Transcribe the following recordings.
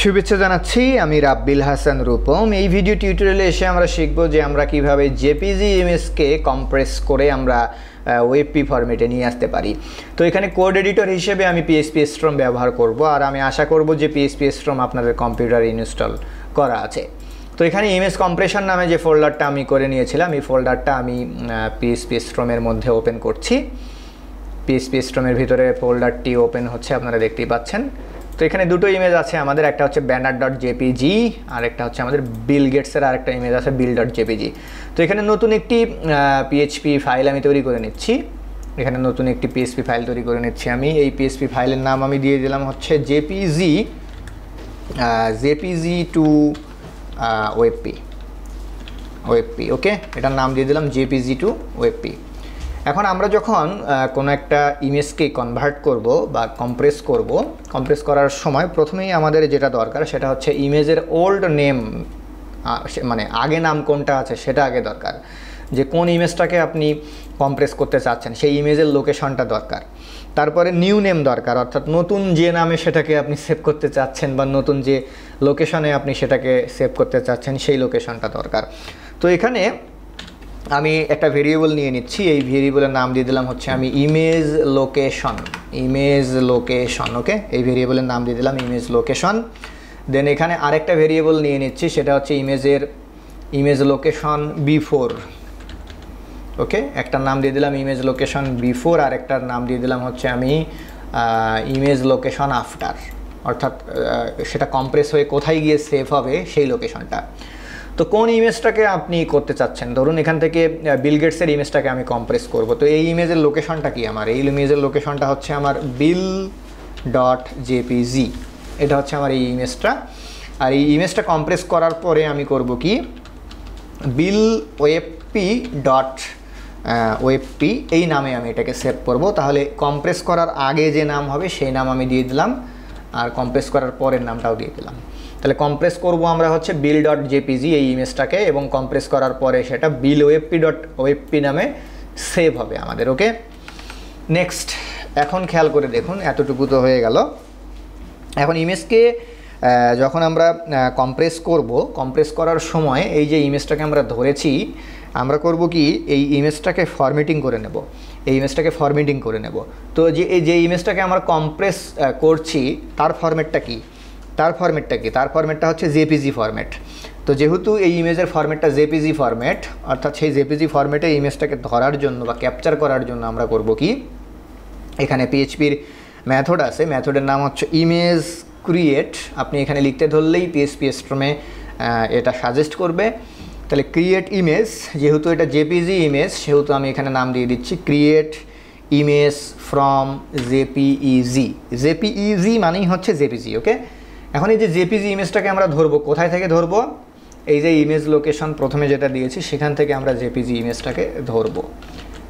শুভেচ্ছা জানাচ্ছি, আমি রাব্বিল হাসান রূপম। এই ভিডিও টিউটোরিয়ালে এসে আমরা শিখব যে আমরা কিভাবে জেপিজি ইমেজকে কম্প্রেস করে আমরা ওয়েবপি ফরম্যাটে নিয়ে আসতে পারি। তো এখানে কোড এডিটর হিসেবে আমি PHP-Storm ব্যবহার করব, আর আমি আশা করব যে PHP-Storm আপনাদের কম্পিউটারে ইনস্টল করা আছে। তো এখানে ইমেজ কম্প্রেশন নামে যে ফোল্ডারটা আমি করে নিয়েছিলাম, এই ফোল্ডারটা আমি PHP-Storm-এর মধ্যে ওপেন করছি। PHP-Storm-এর ভিতরে ফোল্ডারটি ওপেন হচ্ছে, আপনারা দেখতেই পাচ্ছেন। তো এখানে দুটো ইমেজ আছে আমাদের, একটা হচ্ছে banner.jpg আর একটা হচ্ছে আমাদের বিল গেটসের আরেকটা ইমেজ আছে bill.jpg। তো এখানে নতুন একটি PHP ফাইল আমি তৈরি করে নিচ্ছি। এখানে নতুন একটি PHP ফাইল তৈরি করে নিচ্ছি আমি। এই PHP ফাইলের নাম আমি দিয়ে দিলাম হচ্ছে jpg to webp। ওকে, এটার নাম দিয়ে দিলাম jpg to webp। এখন আমরা যখন কোনো একটা ইমেজকে কনভার্ট করব বা কম্প্রেস করার সময় প্রথমেই আমাদের যেটা দরকার সেটা হচ্ছে ইমেজের ওল্ড নেম, মানে আগে নাম কোনটা আছে সেটা আগে দরকার। যে কোন ইমেজটাকে আপনি কম্প্রেস করতে চাচ্ছেন সেই ইমেজের লোকেশনটা দরকার। তারপরে নিউ নেম দরকার, অর্থাৎ নতুন যে নামে সেটাকে আপনি সেভ করতে চাচ্ছেন বা নতুন যে লোকেশনে আপনি সেটাকে সেভ করতে চাচ্ছেন সেই লোকেশনটা দরকার। তো এখানে আমি একটা ভেরিয়েবল নিয়ে নিচ্ছি। এই ভেরিয়েবলের নাম দিয়ে দিলাম হচ্ছে আমি ইমেজ লোকেশন। ওকে, এই ভেরিয়েবলের নাম দিয়ে দিলাম ইমেজ লোকেশন। দেন এখানে আরেকটা ভেরিয়েবল নিয়ে নিচ্ছি, সেটা হচ্ছে ইমেজ লোকেশন বিফোর। ওকে, একটার নাম দিয়ে দিলাম ইমেজ লোকেশন বিফোর, আর একটার নাম দিয়ে দিলাম হচ্ছে আমি ইমেজ লোকেশন আফটার, অর্থাৎ সেটা কম্প্রেস হয়ে কোথায় গিয়ে সেভ হবে সেই লোকেশনটা। তো কোন ইমেজটাকে আপনি করতে চাচ্ছেন, ধরুন এখান থেকে বিল গেটসের ইমেজটাকে আমি কম্প্রেস করব। তো এই ইমেজের লোকেশনটা কি আমার? এই ইমেজের লোকেশনটা হচ্ছে আমার bill.jpg। এটা হচ্ছে আমার এই ইমেজটা। আর এই ইমেজটা কম্প্রেস করার পরে আমি করব কি, bill.webp এই নামে আমি এটাকে সেভ করব। তাহলে কম্প্রেস করার আগে যে নাম হবে সেই নাম আমি দিয়ে দিলাম, আর কম্প্রেস করার পরের নামটাও দিয়ে দিলাম। তাহলে কম্প্রেস করব আমরা হচ্ছে bill.jpg এই ইমেজটাকে, এবং কম্প্রেস করার পরে সেটা billwebp নামে সেভ হবে আমাদের। ওকে, নেক্সট। এখন খেয়াল করে দেখুন, এতটুকু তো হয়ে গেল। এখন ইমেজকে যখন আমরা কম্প্রেস করার সময় এই যে ইমেজটাকে আমরা ধরেছি, আমরা করব কি, এই ইমেজটাকে ফরম্যাটিং করে নেব। তো যে ইমেজটাকে আমরা কম্প্রেস করছি তার ফরম্যাটটা কি? তার ফরম্যাটটা হচ্ছে জেপিজি ফরম্যাট। তো যেহেতু এই ইমেজের ফরম্যাটটা জেপিজি ফরম্যাট, অর্থাৎ সেই জেপিজি ফরম্যাটে ইমেজটাকে ধরার জন্য বা ক্যাপচার করার জন্য আমরা করব কি, এখানে পিএইচপির মেথড আছে, মেথডের নাম হচ্ছে ইমেজ ক্রিয়েট। আপনি এখানে লিখতে ধরলেই PHP-Storm এটা সাজেস্ট করবে। তাহলে ক্রিয়েট ইমেজ, যেহেতু এটা জেপিজি ইমেজ সেহেতু আমি এখানে নাম দিয়ে দিচ্ছি ক্রিয়েট ইমেজ ফ্রম জেপিইজি মানেই হচ্ছে জেপিজি। ওকে, এখন এই যে জেপিজি ইমেজটাকে আমরা ধরবো, কোথায় থেকে ধরবো? এই যে ইমেজ লোকেশন প্রথমে যেটা দিয়েছি সেখান থেকে আমরা জেপিজি ইমেজটাকে ধরবো।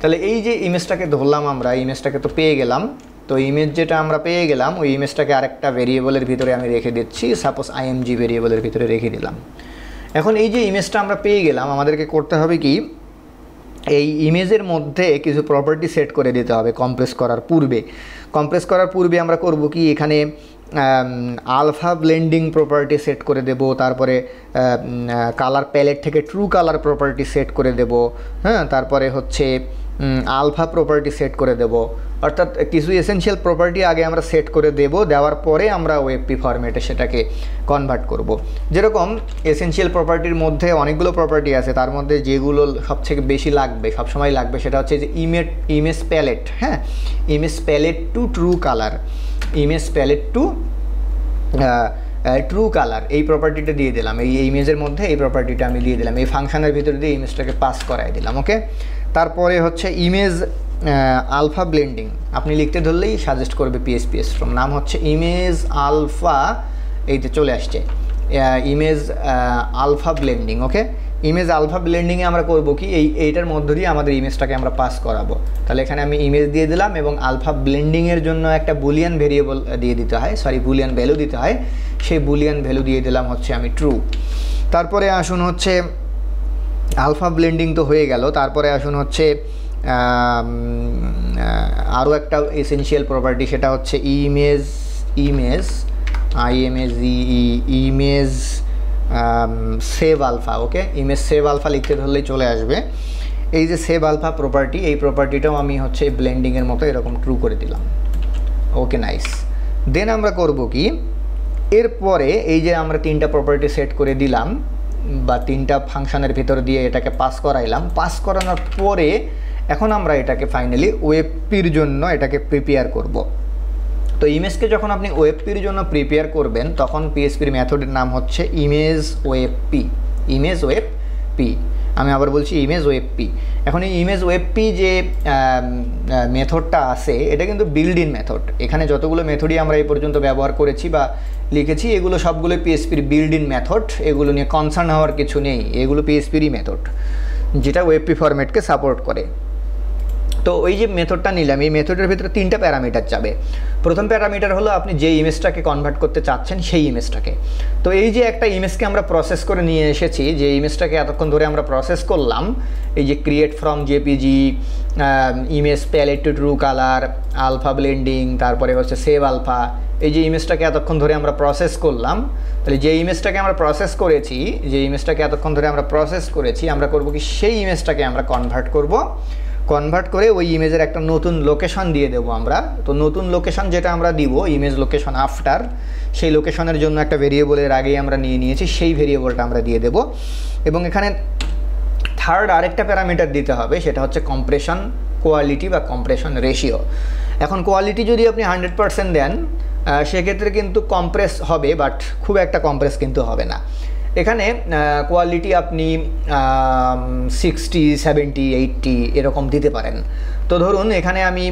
তাহলে এই যে ইমেজটাকে ধরলাম আমরা, ইমেজটাকে তো পেয়ে গেলাম। তো ইমেজ যেটা আমরা পেয়ে গেলাম ওই ইমেজটাকে আরেকটা ভেরিয়েবলের ভিতরে আমি রেখে দিচ্ছি, সাপোজ img ভেরিয়েবলের ভিতরে রেখে দিলাম। এখন এই যে ইমেজটা আমরা পেয়ে গেলাম, আমাদেরকে করতে হবে কি, এই ইমেজের মধ্যে কিছু প্রপার্টি সেট করে দিতে হবে কম্প্রেস করার পূর্বে আমরা করব কি, এখানে আলফা ব্লেন্ডিং প্রপার্টি সেট করে দেব, তারপরে কালার প্যালেট থেকে ট্রু কালার প্রপার্টি সেট করে দেব, হ্যাঁ, তারপরে হচ্ছে আলফা প্রপার্টি সেট করে দেব। অর্থাৎ কিছু এসেনশিয়াল প্রপার্টি আগে আমরা সেট করে দেওয়ার পরে আমরা ওয়েবপি ফরম্যাটে সেটাকে কনভার্ট করব। যেরকম এসেনশিয়াল প্রপার্টির মধ্যে অনেকগুলো প্রপার্টি আছে, তার মধ্যে যেগুলো সবথেকে বেশি লাগবে, সবসময় লাগবে, সেটা হচ্ছে যে ইমেজ প্যালেট। হ্যাঁ, image palette to true colour, true colour এই প্রপার্টিটা দিয়ে দিলাম। এই ইমেজের মধ্যে এই প্রপার্টিটা আমি দিয়ে দিলাম, এই ফাংশনের ভিতরে দিয়ে ইমেজটাকে পাস করাই দিলাম। ওকে, তারপরে হচ্ছে ইমেজ আলফা ব্লেন্ডিং, আপনি লিখতে ধরলেই সাজেস্ট করবে PHP-Storm, নাম হচ্ছে ইমেজ আলফা, এইতে চলে আসছে ইমেজ আলফা ব্লেন্ডিং। ওকে, ইমেজ আলফা ব্লেন্ডিংয়ে আমরা করব কি, এইটার মধ্য দিয়ে আমাদের ইমেজটাকে আমরা পাস করাবো। তাহলে এখানে আমি ইমেজ দিয়ে দিলাম, এবং আলফা ব্লেন্ডিংয়ের জন্য একটা বুলিয়ান ভেরিয়েবল বুলিয়ান ভ্যালু দিতে হয়, সেই বুলিয়ান ভ্যালু দিয়ে দিলাম হচ্ছে আমি ট্রু। তারপরে আসুন হচ্ছে আলফা ব্লেন্ডিং তো হয়ে গেল, তারপরে আসুন হচ্ছে আরও একটা এসেনশিয়াল প্রপার্টি, সেটা হচ্ছে image IMAGE image save alpha. Okay, image save alpha লিখতে ধরলেই চলে আসবে। এই যে সেভ আলফা প্রপার্টি, এই প্রপার্টিটাও আমি হচ্ছে ব্লেন্ডিংয়ের মতো এরকম ট্রু করে দিলাম। ওকে, নাইস। দেন আমরা করব কি, এরপরে এই যে আমরা 3টা প্রপার্টি সেট করে দিলাম বা 3টা ফাংশনের ভিতর দিয়ে এটাকে পাস করাইলাম। পাস করানোর পরে এখন আমরা এটাকে ফাইনালি ওয়েবপির জন্য এটাকে প্রিপেয়ার করব। তো ইমেজকে যখন আপনি ওয়েবপির জন্য প্রিপেয়ার করবেন তখন পিএসপির মেথডের নাম হচ্ছে ইমেজ ওয়েবপি। ইমেজ ওয়েবপি, আমি আবার বলছি ইমেজ ওয়েবপি। এখন এই ইমেজ ওয়েবপি যে মেথডটা আছে এটা কিন্তু বিল্ড ইন মেথড। এখানে যতগুলো মেথডই আমরা এই পর্যন্ত ব্যবহার করেছি বা লিখেছি এগুলো সবগুলো পিএসপির বিল্ড ইন মেথড, এগুলো নিয়ে কনসার্ন হওয়ার কিছু নেই, এগুলো পিএসপিরই মেথড যেটা ওয়েবপি ফরম্যাটকে সাপোর্ট করে। তো ওই যে মেথডটা নিলাম, এই মেথডের ভিতরে 3টা প্যারামিটার যাবে। প্রথম প্যারামিটার হলো আপনি যে ইমেজটাকে কনভার্ট করতে চাচ্ছেন সেই ইমেজটাকে। তো এই যে একটা ইমেজকে আমরা প্রসেস করে নিয়ে এসেছি, যে ইমেজটাকে এতক্ষণ ধরে আমরা প্রসেস করলাম, এই যে create from JPG, image palette to true colour, alpha blending, তারপরে হচ্ছে সেভ আলফা, এই যে ইমেজটাকে এতক্ষণ ধরে আমরা প্রসেস করলাম, তাহলে যে ইমেজটাকে আমরা প্রসেস করেছি, যে ইমেজটাকে এতক্ষণ ধরে আমরা প্রসেস করেছি, আমরা করব কি সেই ইমেজটাকে আমরা কনভার্ট করব। কনভার্ট করে ওই ইমেজের একটা নতুন লোকেশন দিয়ে দেবো আমরা। তো নতুন লোকেশন যেটা আমরা দিব, ইমেজ লোকেশন আফটার, সেই লোকেশনের জন্য একটা ভেরিয়েবলের আগেই আমরা নিয়ে নিয়েছি, সেই ভেরিয়েবলটা আমরা দিয়ে দেব। এবং এখানে থার্ড আরেকটা প্যারামিটার দিতে হবে, সেটা হচ্ছে কম্প্রেশন কোয়ালিটি বা কম্প্রেশন রেশিও। এখন কোয়ালিটি যদি আপনি 100% দেন সেক্ষেত্রে কিন্তু কম্প্রেস হবে, বাট খুব একটা কম্প্রেস কিন্তু হবে না। এখানে কোয়ালিটি আপনি 60, 70, 80 এরকম দিতে পারেন। তো ধরুন এখানে আমি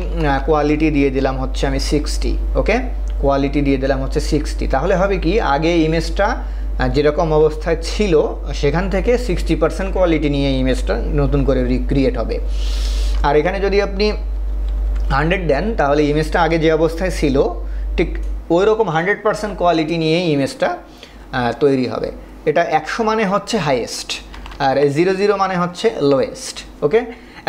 কোয়ালিটি দিয়ে দিলাম হচ্ছে আমি 60। ওকে, কোয়ালিটি দিয়ে দিলাম হচ্ছে 60। তাহলে হবে কি, আগে ইমেজটা যেরকম অবস্থায় ছিল সেখান থেকে 60% কোয়ালিটি নিয়ে ইমেজটা নতুন করে রিক্রিয়েট হবে। আর এখানে যদি আপনি 100 দেন তাহলে ইমেজটা আগে যে অবস্থায় ছিল ঠিক ওই রকম 100% কোয়ালিটি নিয়েই ইমেজটা তৈরি হবে। এটা 100 মানে হচ্ছে হাইয়েস্ট আর 00 মানে হচ্ছে লোয়েস্ট। ওকে,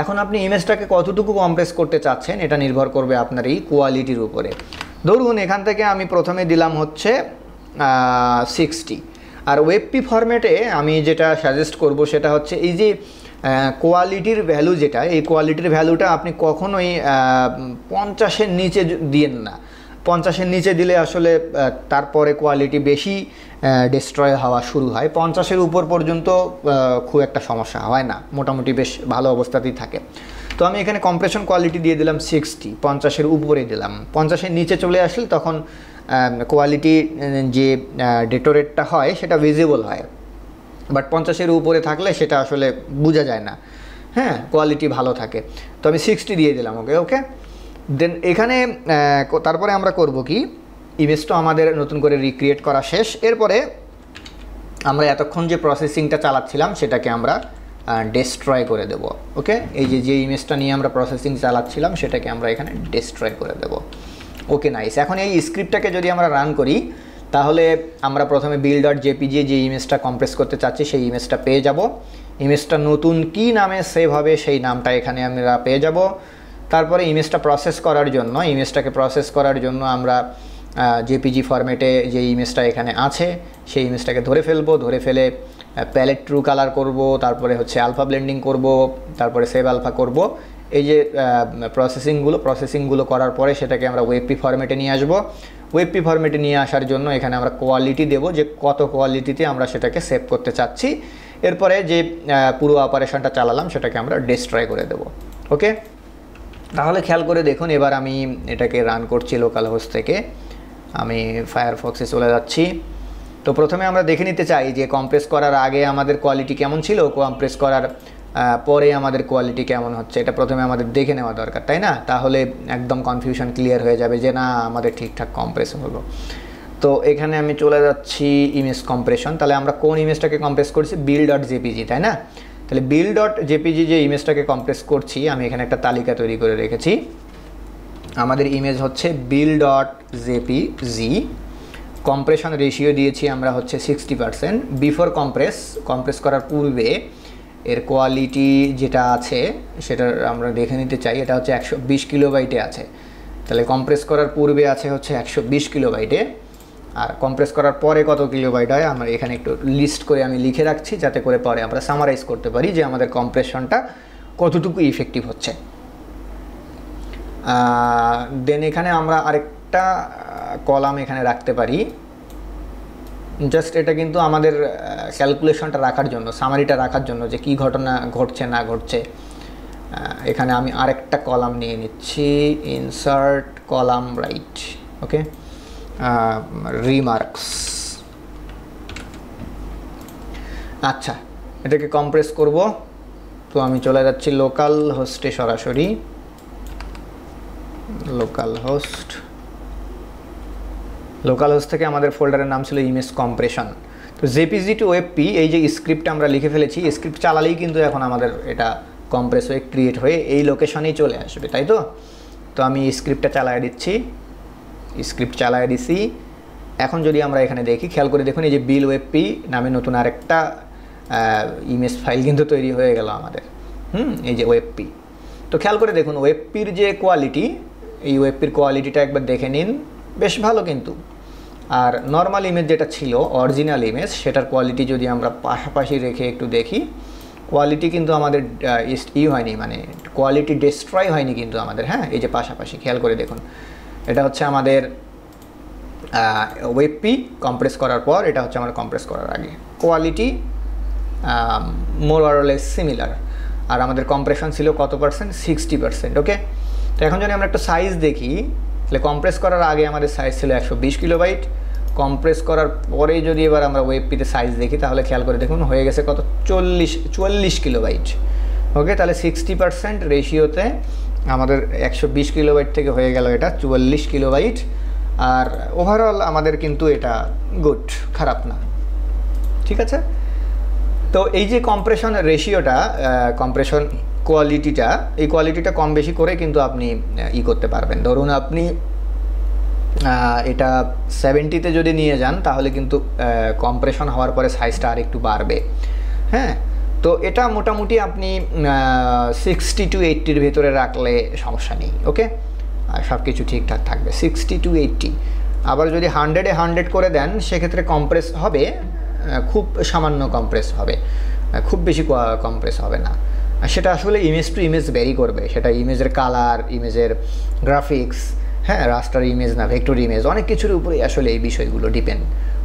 এখন আপনি ইমেজটাকে কতটুকু কম্প্রেস করতে চাচ্ছেন এটা নির্ভর করবে আপনার এই কোয়ালিটির উপরে। ধরুন এখান থেকে আমি প্রথমে দিলাম হচ্ছে 60। আর ওয়েবপি ফরম্যাটে আমি যেটা সাজেস্ট করব সেটা হচ্ছে এই যে কোয়ালিটির ভ্যালু যেটা, এই কোয়ালিটির ভ্যালুটা আপনি কখনোই 50-এর নিচে দিয়েন না। 50-এর নিচে দিলে আসলে তারপরে কোয়ালিটি বেশি ডিস্ট্রয় হওয়া শুরু হয়। 50-এর উপর পর্যন্ত খুব একটা সমস্যা হয় না, মোটামুটি বেশ ভালো অবস্থাতেই থাকে। তো আমি এখানে কম্প্রেশন কোয়ালিটি দিয়ে দিলাম 60, 50-এর উপরে দিলাম। 50-এর নিচে চলে আসলে তখন কোয়ালিটি যে ডেটা রেটটা হয় সেটা ভিজিবল হয়, বাট 50-এর উপরে থাকলে সেটা আসলে বোঝা যায় না। হ্যাঁ, কোয়ালিটি ভালো থাকে। তো আমি 60 দিয়ে দিলাম। ওকে ওকে দেন এখানে তারপরে আমরা করব কি, ইমেজটা আমাদের নতুন করে রিক্রিয়েট করা শেষ। এরপরে আমরা এতক্ষণ যে প্রসেসিংটা চালাচ্ছিলাম সেটাকে আমরা ডেস্ট্রয় করে দেব। ওকে, এই যে ইমেজটা নিয়ে আমরা প্রসেসিং চালাচ্ছিলাম সেটাকে আমরা এখানে ডেস্ট্রয় করে দেব। ওকে, নাইস। এখন এই স্ক্রিপ্টটাকে যদি আমরা রান করি তাহলে আমরা প্রথমে build.jpg যে ইমেজটা কম্প্রেস করতে চাচ্ছি সেই ইমেজটা পেয়ে যাব। ইমেজটা নতুন কি নামে সেভ হবে সেই নামটা এখানে আমরা পেয়ে যাব। তারপরে ইমেজটাকে প্রসেস করার জন্য আমরা জেপিজি ফরম্যাটে যে ইমেজটা এখানে আছে সেই ইমেজটাকে ধরে ফেলে প্যালেট ট্রু কালার করব, তারপরে হচ্ছে আলফা ব্লেন্ডিং করব, তারপরে সেভ আলফা করব। এই যে প্রসেসিংগুলো করার পরে সেটাকে আমরা ওয়েবপি ফরম্যাটে নিয়ে আসব। ওয়েবপি ফরম্যাটে নিয়ে আসার জন্য এখানে আমরা কোয়ালিটি দেব, যে কত কোয়ালিটিতে আমরা সেটাকে সেভ করতে চাচ্ছি। এরপরে যে পুরো অপারেশনটা চালালাম সেটাকে আমরা ডেস্ট্রয় করে দেব। ওকে, তাহলে খেয়াল করে দেখুন, এবার আমি এটাকে রান করছি লোকাল হোস্ট থেকে। আমি ফায়ারফক্সে চলে যাচ্ছি। তো প্রথমে আমরা দেখে নিতে চাই যে কম্প্রেস করার আগে আমাদের কোয়ালিটি কেমন ছিল, কম্প্রেস করার পরে আমাদের কোয়ালিটি কেমন হচ্ছে, এটা প্রথমে আমাদের দেখে নেওয়া দরকার, তাই না? তাহলে একদম কনফিউশন ক্লিয়ার হয়ে যাবে যে না আমাদের ঠিকঠাক কম্প্রেস হলো। তো এখানে আমি চলে যাচ্ছি ইমেজ কম্প্রেশন। তাহলে আমরা কোন ইমেজটাকে কম্প্রেস করছি? build.jpg, তাই না? তাহলে build.jpg যে ইমেজটাকে কম্প্রেস করছি আমি এখানে একটা তালিকা তৈরি করে রেখেছি। আমাদের ইমেজ হচ্ছে build.jpg, কম্প্রেশন রেশিও দিয়েছি আমরা হচ্ছে 60%। বিফোর কম্প্রেস করার পূর্বে এর কোয়ালিটি যেটা আছে সেটা আমরা দেখে নিতে চাই। এটা হচ্ছে 120 কিলোবাইটে আছে। তাহলে কম্প্রেস করার পূর্বে আছে হচ্ছে 120 কিলোবাইটে। আর কম্প্রেস করার পরে কত কিলোবাইট হয় আমরা এখানে একটু লিস্ট করে আমি লিখে রাখছি, যাতে করে পরে আমরা সামারাইজ করতে পারি যে আমাদের কম্প্রেশনটা কতটুকু ইফেক্টিভ হচ্ছে। দেন এখানে আমরা আরেকটা কলাম এখানে রাখতে পারি, জাস্ট এটা কিন্তু আমাদের ক্যালকুলেশনটা রাখার জন্য, সামারিটা রাখার জন্য যে কী ঘটনা ঘটছে না ঘটছে। এখানে আমি আরেকটা কলাম নিয়ে নিচ্ছি, ইনসার্ট কলাম রাইট, ওকে, রিমার্কস। আচ্ছা, এটাকে কম্প্রেস করব, তো আমি চলে যাচ্ছি লোকাল হোস্টে সরাসরি, লোকাল হোস্ট থেকে আমাদের ফোল্ডারের নাম ছিল ইমেজ কম্প্রেশন। তো জেপিজি টু ওয়েবপি, এই যে স্ক্রিপ্ট আমরা লিখে ফেলেছি, স্ক্রিপ্ট চালালেই কিন্তু এখন আমাদের এটা কম্প্রেস হয়ে ক্রিয়েট হয়ে এই লোকেশনেই চলে আসবে, তাই তো? তো আমি স্ক্রিপ্টটা চালায় দিচ্ছি, স্ক্রিপ্ট চালায় দিছি। এখন যদি আমরা এখানে দেখি, খেয়াল করে দেখুন, এই যে বিল ওয়েবপি নামে নতুন আরেকটা ইমেজ ফাইল কিন্তু তৈরি হয়ে গেল আমাদের। এই যে ওয়েবপি, তো খেয়াল করে দেখুন ওয়েবপির যে কোয়ালিটি, এই ওয়েবপির কোয়ালিটিটা একবার দেখে নিন, বেশ ভালো কিন্তু। আর নর্মাল ইমেজ যেটা ছিল অরিজিনাল ইমেজ, সেটার কোয়ালিটি যদি আমরা পাশাপাশি রেখে একটু দেখি, কোয়ালিটি কিন্তু আমাদের হয়নি, মানে কোয়ালিটি ডিস্ট্রয় হয়নি কিন্তু আমাদের। হ্যাঁ, এই যে পাশাপাশি খেয়াল করে দেখুন, এটা হচ্ছে আমাদের ওয়েবপি কম্প্রেস করার পর, এটা হচ্ছে আমার কম্প্রেস করার আগে। Quality more or less similar. আর আমাদের কম্প্রেশন ছিল কত পার্সেন্ট? 60%, ওকে। তো এখন যদি আমরা একটু সাইজ দেখি, তাহলে কম্প্রেস করার আগে আমাদের সাইজ ছিল 120 কিলোবাইট, কম্প্রেস করার পরে যদি এবার আমরা ওয়েবপিতে সাইজ দেখি, তাহলে খেয়াল করে দেখুন হয়ে গেছে কত? 44 কিলোবাইট, ওকে। তাহলে 60% রেশিওতে আমাদের 120 কিলোবাইট থেকে হয়ে গেল এটা 44 কিলোবাইট। আর ওভারঅল আমাদের কিন্তু এটা গুড, খারাপ না, ঠিক আছে। তো এই যে কম্প্রেশন রেশিওটা, কম্প্রেশন কোয়ালিটিটা, এই কোয়ালিটিটা কম বেশি করে কিন্তু আপনি করতে পারবেন। ধরুন আপনি এটা 70-তে যদি নিয়ে যান, তাহলে কিন্তু কম্প্রেশন হওয়ার পরে সাইজটা আর একটু বাড়বে। হ্যাঁ, তো এটা মোটামুটি আপনি 60 to 80-র ভেতরে রাখলে সমস্যা নেই, ওকে। আর সব কিছু ঠিকঠাক থাকবে 60 to 80। আবার যদি 100-এ 100 করে দেন, সেক্ষেত্রে কম্প্রেস হবে, খুব সামান্য কম্প্রেস হবে, খুব বেশি কম্প্রেস হবে না। সেটা আসলে ইমেজ টু ইমেজ ভ্যারি করবে, সেটা ইমেজের কালার, ইমেজের গ্রাফিক্স, হ্যাঁ, রাস্টার ইমেজ না ভেক্টর ইমেজ, অনেক কিছুর উপরে আসলে এই বিষয়গুলো ডিপেন্ড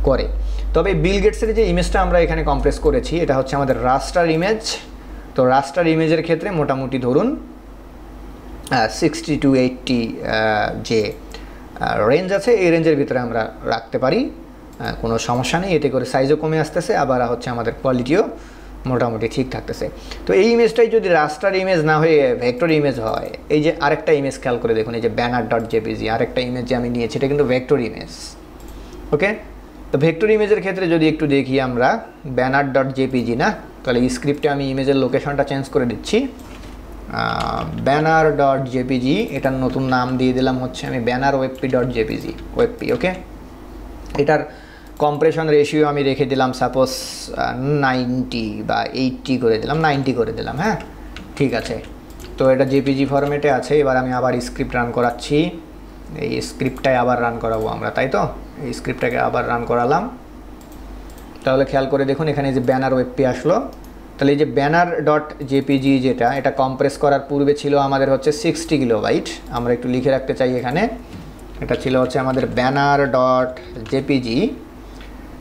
করে। তবে বিল গেটসের যে ইমেজটা আমরা এখানে কম্প্রেস করেছি, এটা হচ্ছে আমাদের রাস্টার ইমেজ। তো রাস্টার ইমেজের ক্ষেত্রে মোটামুটি ধরুন 60 to 80 যে রেঞ্জ আছে, এই রেঞ্জের ভিতরে আমরা রাখতে পারি, কোনো সমস্যা নেই। এতে করে সাইজও কমে আসতেছে, আবার হচ্ছে আমাদের কোয়ালিটিও মোটামুটি ঠিক থাকতেছে। তো এই ইমেজটাই যদি রাস্টার ইমেজ না হয়ে ভেক্টর ইমেজ হয়, এই যে আরেকটা ইমেজ খেয়াল করে দেখুন, এই যে banner.jpg, আরেকটা ইমেজ যে আমি নিয়েছি, এটা কিন্তু ভেক্টর ইমেজ, ওকে। তো ভেক্টর ইমেজের ক্ষেত্রে যদি একটু দেখি আমরা, banner.jpg না, তাহলে এই স্ক্রিপ্টে আমি ইমেজের লোকেশনটা চেঞ্জ করে দিচ্ছি, banner.jpg, এটার নতুন নাম দিয়ে দিলাম হচ্ছে আমি bannerwebp.jpg, ওয়েবপি, ওকে। এটার কম্প্রেশন রেশিও আমি রেখে দিলাম সাপোজ 90 বা 80 করে দিলাম, 90 করে দিলাম, হ্যাঁ, ঠিক আছে। তো এটা জেপিজি ফরম্যাটে আছে। এবার আমি আবার স্ক্রিপ্ট রান করাচ্ছি, এই স্ক্রিপ্টটাই আবার রান করাবো আমরা, তাই তো? এই স্ক্রিপ্টটাকে আবার রান করালাম, তাহলে খেয়াল করে দেখুন এখানে যে ব্যানার ওয়েবপি আসলো। তাহলে এই যে banner.jpg যেটা, এটা কম্প্রেস করার পূর্বে ছিল আমাদের হচ্ছে 60 কিলোবাইট। আমরা একটু লিখে রাখতে চাই এখানে, এটা ছিল হচ্ছে আমাদের banner.jpg।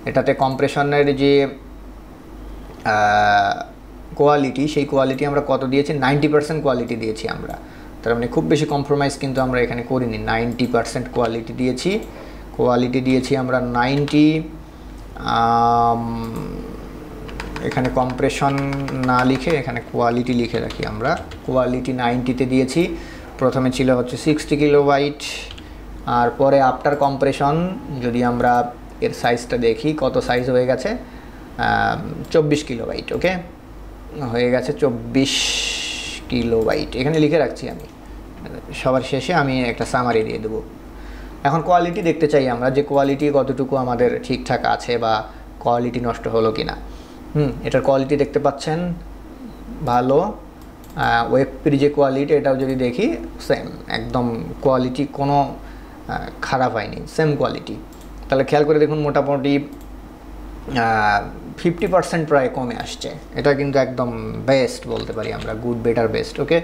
এটাতে কম্প্রেশনের যে কোয়ালিটি, সেই কোয়ালিটি আমরা কত দিয়েছি? 90% কোয়ালিটি দিয়েছি আমরা। তার মানে খুব বেশি কম্প্রোমাইজ কিন্তু আমরা এখানে করিনি, 90% কোয়ালিটি দিয়েছি। কোয়ালিটি দিয়েছি আমরা 90। এখানে কম্প্রেশন না লিখে এখানে কোয়ালিটি লিখে রাখি আমরা, কোয়ালিটি 90-তে দিয়েছি। প্রথমে ছিল হচ্ছে 60 কিলোবাইট, আর পরে আফটার কম্প্রেশন যদি আমরা এর সাইজটা দেখি, কত সাইজ হয়ে গেছে? 24 কিলোবাইট, ওকে, হয়ে গেছে 24 কিলোবাইট। এখানে লিখে রাখছি আমি, সবার শেষে আমি একটা সামারি দিয়ে দেবো। এখন কোয়ালিটি দেখতে চাই আমরা, যে কোয়ালিটি কতটুকু আমাদের ঠিকঠাক আছে বা কোয়ালিটি নষ্ট হলো কি না। এটার কোয়ালিটি দেখতে পাচ্ছেন ভালো। ওয়েবপির যে কোয়ালিটি, এটাও যদি দেখি সেম, একদম কোয়ালিটি কোনো খারাপ হয়নি, সেম কোয়ালিটি। তাহলে খেয়াল করে দেখুন মোটামুটি 50% প্রায় কমে আসছে। এটা কিন্তু একদম বেস্ট বলতে পারি আমরা, গুড, বেটার, বেস্ট। ওকে,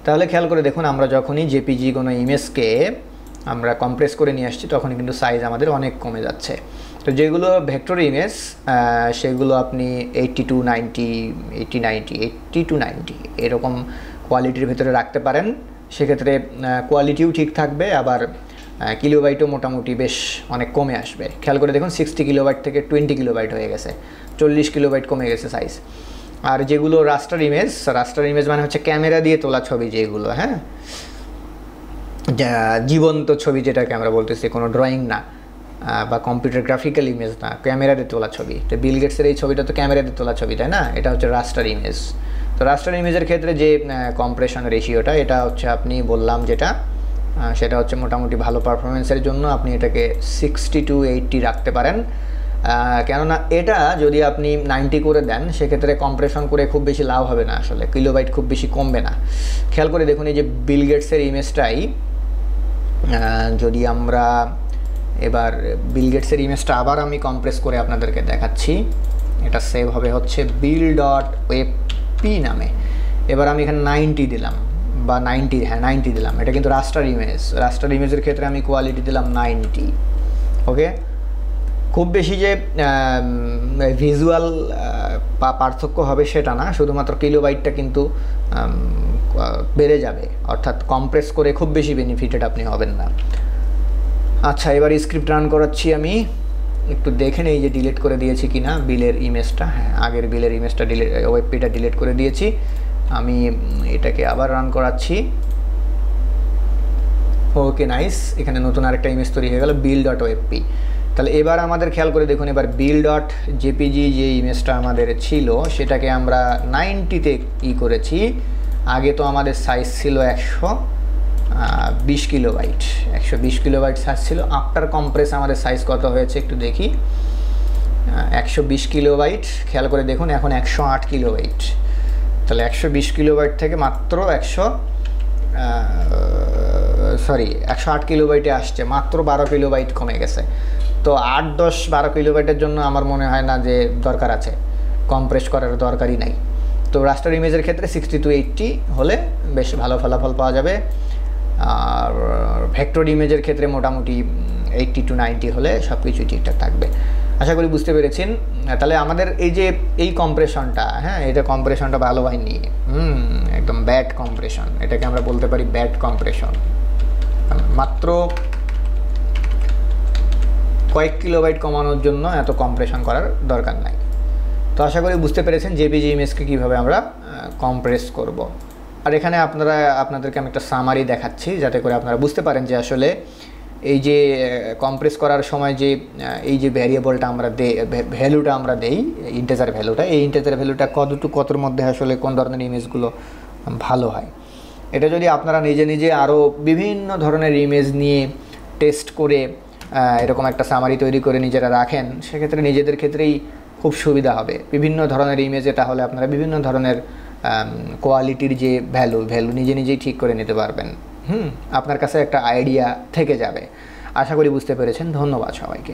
তাহলে খেয়াল করে দেখুন আমরা যখনই জেপিজি কোনো ইমেজকে আমরা কম্প্রেস করে নিয়ে আসছি তখনই কিন্তু সাইজ আমাদের অনেক কমে যাচ্ছে। তো যেগুলো ভেক্টর ইমেজ সেগুলো আপনি 80 to 90 এরকম কোয়ালিটির ভেতরে রাখতে পারেন, সেক্ষেত্রে কোয়ালিটিও ঠিক থাকবে, আবার কিলোবাইটও মোটামুটি বেশ অনেক কমে আসবে। খেয়াল করে দেখুন 60 কিলোবাইট থেকে 20 কিলোবাইট হয়ে গেছে, 40 কিলোবাইট কমে গেছে সাইজ। আর যেগুলো রাস্টার ইমেজ মানে হচ্ছে ক্যামেরা দিয়ে তোলা ছবি, যেগুলো হ্যাঁ জীবন্ত ছবি যেটাকে আমরা বলতেছি, কোনো ড্রয়িং না বা কম্পিউটার গ্রাফিক্যাল ইমেজ না, ক্যামেরা দিয়ে তোলা ছবি। তো বিল গেটসের এই ছবিটা তো ক্যামেরা দিয়ে তোলা ছবি, তাই না? এটা হচ্ছে রাস্টার ইমেজ। তো রাস্টার ইমেজের ক্ষেত্রে যে কম্প্রেশন রেশিওটা, এটা হচ্ছে আপনি বললাম যেটা, সেটা হচ্ছে মোটামুটি ভালো পারফরমেন্সের জন্য আপনি এটাকে 60 to 80 রাখতে পারেন। কেননা এটা যদি আপনি 90 করে দেন সেক্ষেত্রে কম্প্রেশন করে খুব বেশি লাভ হবে না, আসলে কিলোবাইট খুব বেশি কমবে না। খেয়াল করে দেখুন এই যে বিল গেটসের ইমেজটাই, যদি আমরা এবার বিল গেটসের ইমেজটা আবার আমি কম্প্রেস করে আপনাদেরকে দেখাচ্ছি, এটা সেভ হবে হচ্ছে bill.webp নামে। এবার আমি এখানে 90 দিলাম বা 90 দিলাম, এটা কিন্তু রাস্টার ইমেজের ক্ষেত্রে আমি কোয়ালিটি দিলাম 90। ওকে, খুব বেশি যে ভিজুয়াল পার্থক্য হবে সেটা না, শুধুমাত্র কিলোবাইটটা কিন্তু বেড়ে যাবে, অর্থাৎ কম্প্রেস করে খুব বেশি বেনিফিটেড আপনি হবেন না। আচ্ছা, এবার স্ক্রিপ্ট রান করাচ্ছি আমি, একটু দেখে নেই যে ডিলিট করে দিয়েছি কিনা বিলের ইমেজটা। হ্যাঁ, আগের বিলের ইমেজটা ওয়েবপিটা ডিলিট করে দিয়েছি। আমি এটাকে আবার রান করাচ্ছি। ওকে, নাইস, এখানে নতুন আরেকটা ইমেজ তৈরি হয়ে গেল bill.webp। তাহলে এবার আমাদের খেয়াল করে দেখুন, এবার bill.jpg যে ইমেজটা আমাদের ছিল সেটাকে আমরা 90-তে করেছি। আগে তো আমাদের সাইজ ছিল 120 কিলোবাইট, 120 কিলোবাইট সাইজ ছিল। আফটার কম্প্রেস আমাদের সাইজ কত হয়েছে একটু দেখি, 120 কিলোবাইট। খেয়াল করে দেখুন এখন 108 কিলোবাইট। তাহলে 120 কিলোবাইট থেকে মাত্র 108 কিলোবাইটে আসছে, মাত্র 12 কিলোবাইট কমে গেছে। তো 8, 10, 12 কিলোবাইটের জন্য আমার মনে হয় না যে দরকার আছে, কম্প্রেস করার দরকারই নাই। তো রাস্টার ইমেজের ক্ষেত্রে 60 to 80 হলে বেশ ভালো ফলাফল পাওয়া যাবে। আর ভেক্টর ইমেজের ক্ষেত্রে মোটামুটি 80 to 90 হলে সব কিছুই ঠিকঠাক থাকবে। আশা করি বুঝতে পেরেছেন। তাহলে আমাদের এই যে এই কম্প্রেশনটা, হ্যাঁ এটা কম্প্রেশনটা ভালো হয়নি, একদম ব্যাড কম্প্রেশন, এটাকে আমরা বলতে পারি ব্যাড কম্প্রেশন। মাত্র কয়েক কিলোবাইট কমানোর জন্য এত কম্প্রেশন করার দরকার নাই। তো আশা করি বুঝতে পেরেছেন জেপিজি ইমেজকে কীভাবে আমরা কম্প্রেস করব। আর এখানে আপনাদেরকে আমি একটা সামারি দেখাচ্ছি যাতে করে আপনারা বুঝতে পারেন যে আসলে এই যে কম্প্রেস করার সময় যে এই যে ভ্যারিয়েবলটা আমরা ভ্যালুটা আমরা দেই, ইন্টিজার ভ্যালুটা, এই ইন্টিজার ভ্যালুটা কতর মধ্যে আসলে কোন ধরনের ইমেজগুলো ভালো হয়। এটা যদি আপনারা নিজে আরও বিভিন্ন ধরনের ইমেজ নিয়ে টেস্ট করে এরকম একটা সামারি তৈরি করে নিজেরা রাখেন, সেক্ষেত্রে নিজেদের ক্ষেত্রেই খুব সুবিধা হবে। বিভিন্ন ধরনের ইমেজে তাহলে আপনারা বিভিন্ন ধরনের কোয়ালিটির যে ভ্যালু নিজেই ঠিক করে নিতে পারবেন। আপনার কাছে একটা আইডিয়া থেকে যাবে। আশা করি বুঝতে পেরেছেন। ধন্যবাদ সবাইকে।